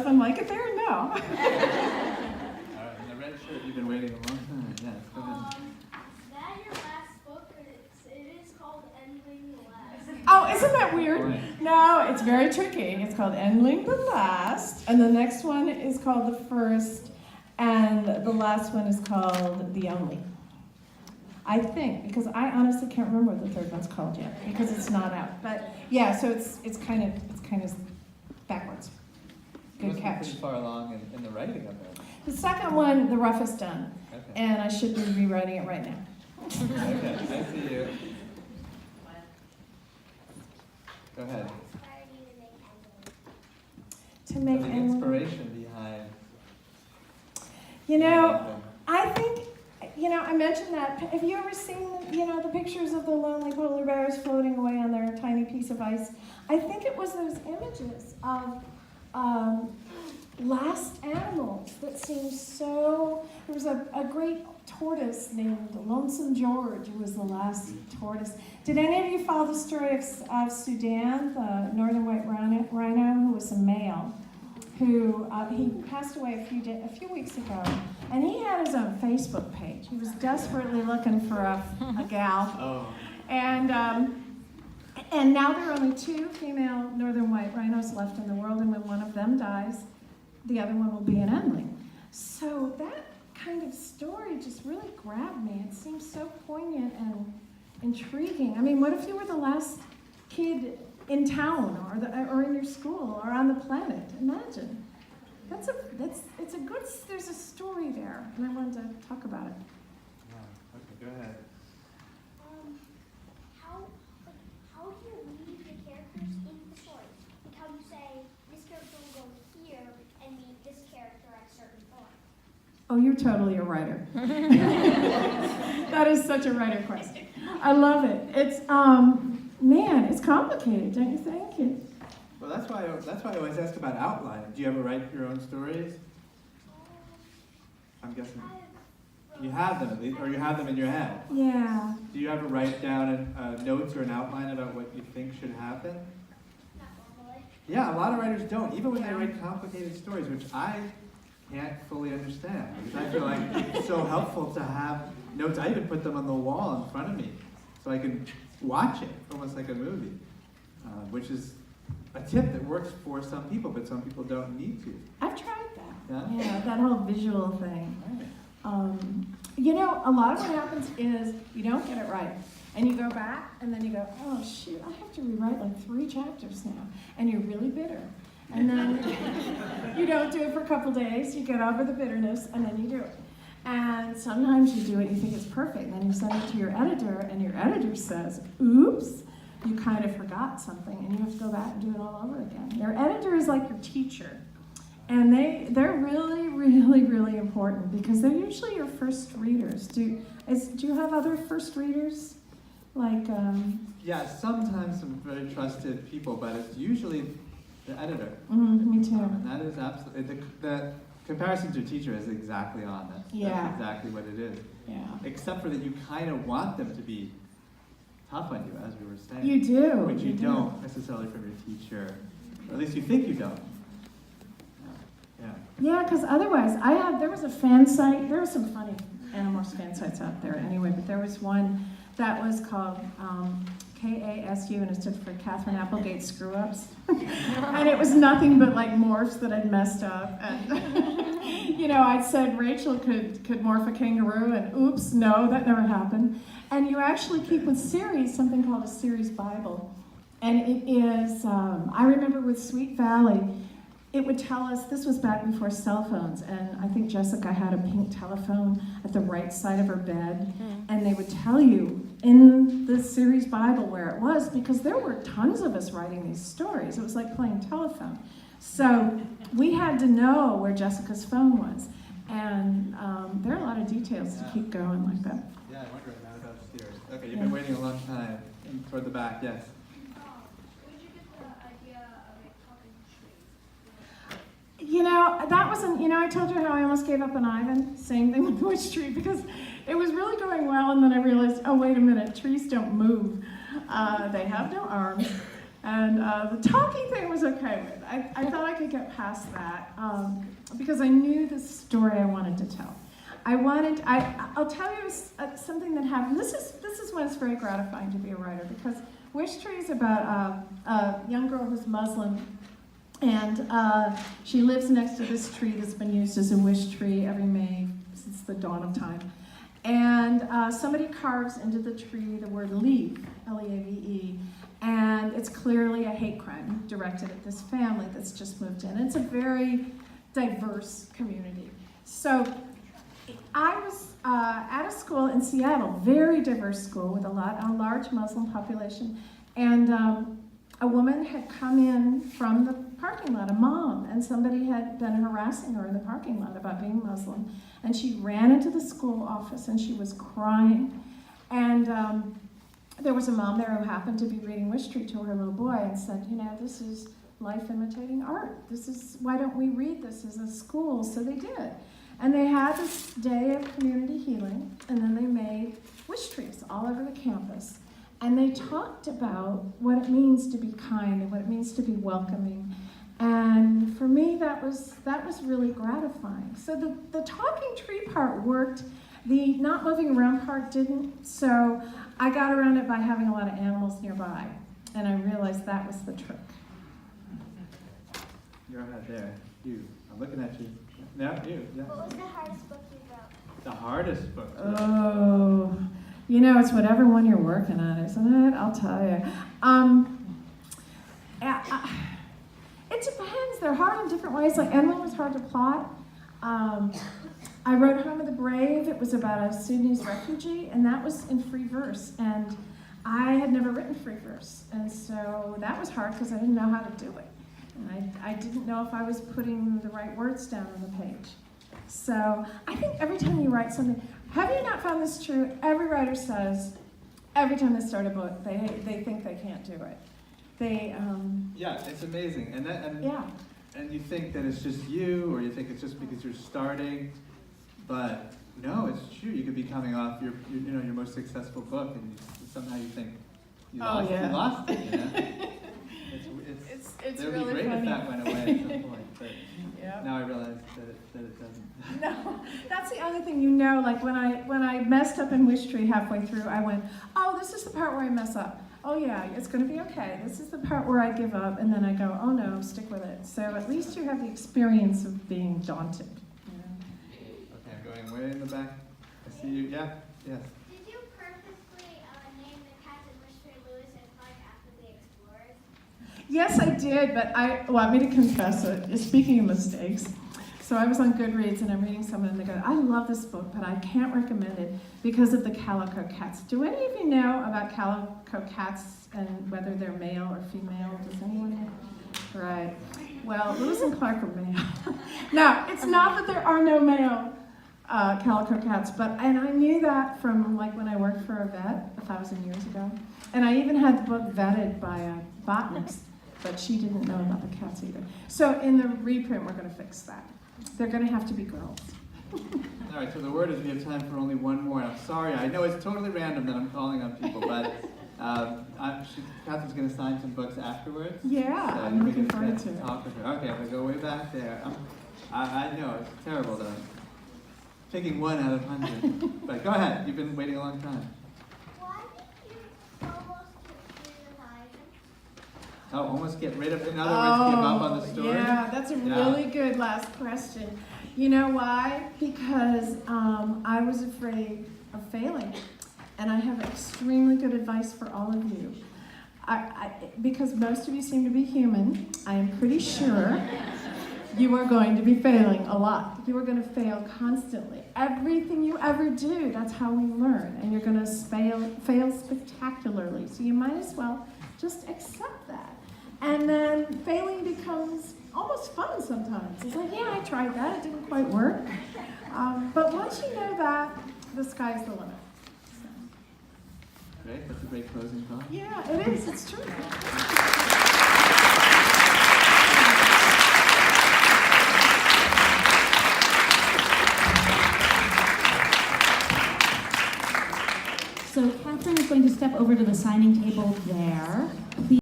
husband like it there? No. All right, and the red shirt, you've been waiting a long time. Yes, go ahead. Is that your last book? It is called Ending the Last. Oh, isn't that weird? No, it's very tricky. It's called Ending the Last, and the next one is called The First, and the last one is called The Only. I think, because I honestly can't remember what the third one's called yet, because it's not out. But yeah, so it's kind of backwards. Good Must be catch. pretty far along in the writing of it. The second one, the rough is done, Okay. and I should be rewriting it right now. Okay, I see you. Go ahead. To make The Ending. inspiration behind. You know, I think, I mentioned that. Have you ever seen, the pictures of the lonely polar bears floating away on their tiny piece of ice? I think it was those images of last animals that seemed so. There was a great tortoise named Lonesome George, who was the last tortoise. Did any of you follow the story of Sudan, the northern white rhino, who was a male? Who he passed away a few weeks ago, and he had his own Facebook page. He was desperately looking for a gal, Oh. and now there are only 2 female northern white rhinos left in the world, and when one of them dies, the other one will be an endling. So that kind of story just really grabbed me. It seems so poignant and intriguing. I mean, what if you were the last kid in town, or in your school, or on the planet? Imagine. It's a good. There's a story there, and I wanted to talk about it. Wow. Okay, go ahead. How do you lead the characters in the story? Like how you say this character will go here and meet this character at a certain point. Oh, you're totally a writer. That is such a writer question. I love it. It's man, it's complicated, don't you think? Well, that's why I always ask about outline. Do you ever write your own stories? I'm guessing you have them, at least, or you have them in your head. Yeah. Do you ever write down notes or an outline about what you think should happen? Not normally. Yeah, a lot of writers don't, even when they write complicated stories, which I can't fully understand, because I feel like it's so helpful to have notes. I even put them on the wall in front of me, so I can watch it, almost like a movie, which is a tip that works for some people, but some people don't need to. I've tried that. Yeah? Yeah, that whole visual thing. Right. A lot of what happens is you don't get it right. And you go back, and then you go, oh, shoot, I have to rewrite like 3 chapters now. And you're really bitter. And then you don't do it for a couple days, you get over the bitterness, and then you do it. And sometimes you do it, you think it's perfect, and then you send it to your editor, and your editor says, oops, you kind of forgot something, and you have to go back and do it all over again. Your editor is like your teacher. And they're really, really, really important, because they're usually your first readers. Do you have other first readers? Like, Yeah, sometimes some very trusted people, but it's usually the editor. Me too. And that is absolutely, the comparison to a teacher is exactly on. That's exactly what it is. Yeah. Except for that you kind of want them to be tough on you, as we were saying. You do. Which you don't necessarily from your teacher. Or at least you think you don't. Yeah. Yeah, because otherwise, there was a fan site, there were some funny Animorphs fan sites out there anyway, but there was one that was called KASU, and it stood for Catherine Applegate Screw-Ups. And it was nothing but like morphs that had messed up. And, I'd said Rachel could morph a kangaroo, and oops, no, that never happened. And you actually keep with series something called a series Bible. And it is, I remember with Sweet Valley, it would tell us, this was back before cell phones, and I think Jessica had a pink telephone at the right side of her bed, and they would tell you in the series Bible where it was, because there were tons of us writing these stories. It was like playing telephone. So we had to know where Jessica's phone was, and there are a lot of details to keep going like that. Yeah, I wonder about upstairs. Okay, you've been waiting a long time. Toward the back, yes. Where did you get the idea of a talking tree? That wasn't, I told you how I almost gave up on Ivan, same thing with Witch Tree, because it was really going well, and then I realized, oh, wait a minute, trees don't move. They have no arms, And the talking thing was okay with. I thought I could get past that because I knew the story I wanted to tell. I'll tell you something that happened. This is when it's very gratifying to be a writer, because Wish Tree is about a young girl who's Muslim, and she lives next to this tree that's been used as a wish tree every May since the dawn of time. And somebody carves into the tree the word leave, L-E-A-V-E, and it's clearly a hate crime directed at this family that's just moved in. It's a very diverse community. So I was at a school in Seattle, very diverse school with a large Muslim population, and a woman had come in from the parking lot, a mom, and somebody had been harassing her in the parking lot about being Muslim, and she ran into the school office and she was crying, and there was a mom there who happened to be reading Wish Tree to her little boy and said, you know, this is life imitating art. Why don't we read this as a school? So they did. And they had this day of community healing, and then they made wish trees all over the campus. And they talked about what it means to be kind and what it means to be welcoming. And for me, that was really gratifying. So the talking tree part worked. The not moving around part didn't. So I got around it by having a lot of animals nearby. And I realized that was the trick. You're ahead there. You. I'm looking at you. No, you. Yeah. What was the hardest book you wrote? The hardest book. Oh, you know, it's whatever one you're working on, isn't it? I'll tell you. It depends. They're hard in different ways. Like Emily was hard to plot. I wrote Home of the Brave. It was about a Sudanese refugee, and that was in free verse. And I had never written free verse, and so that was hard because I didn't know how to do it. And I didn't know if I was putting the right words down on the page. So I think every time you write something, have you not found this true? Every writer says, every time they start a book, they think they can't do it. Yeah, it's amazing. Yeah. And you think that it's just you, or you think it's just because you're starting, but no, it's true. You could be coming off your most successful book, and somehow you think you lost it, you know? It's it would really be great funny. if that went away at some point, but Yep. now I realize that it doesn't. No, that's the other thing, you know, like when I messed up in Wish Tree halfway through, I went, oh, this is the part where I mess up. Oh yeah, it's gonna be okay. This is the part where I give up, and then I go, oh no, stick with it. So at least you have the experience of being daunted. You know? Okay, I'm going way in the back. I see you. Yeah, yes. Did you purposely name the cats in Wish Tree Lewis and Clark after the explorers? Yes, I did, but I want me to confess it. Speaking of mistakes, so I was on Goodreads and I'm reading someone and they go, I love this book, but I can't recommend it because of the calico cats. Do any of you know about calico cats and whether they're male or female? Does anyone know? Right. Well, Lewis and Clark are male. No, it's not that there are no male calico cats, and I knew that from like when I worked for a vet 1,000 years ago. And I even had the book vetted by a botanist, but she didn't know about the cats either. So in the reprint, we're going to fix that. They're going to have to be girls. All right, so the word is we have time for only one more. I'm sorry, I know it's totally random that I'm calling on people, but Catherine's going to sign some books afterwards. Yeah, so I'm looking forward to it. Talk with her. Okay, I'm going to go way back there. I know, it's terrible though. Picking 1 out of 100. But go ahead, you've been waiting a long time. Why did you almost get rid of Ivan? Oh, almost get rid of, in other words, give up on the story? Yeah, that's a really good last question. You know why? Because I was afraid of failing. And I have extremely good advice for all of you. Because most of you seem to be human, I am pretty sure you are going to be failing a lot. You are going to fail constantly. Everything you ever do, that's how we learn. And you're going to fail spectacularly. So you might as well just accept that. And then failing becomes almost fun sometimes. It's like, yeah, I tried that. It didn't quite work. But once you know that, the sky's the limit. So. Great, that's a great closing thought. Yeah, it is. It's true. So Catherine is going to step over to the signing table there. Please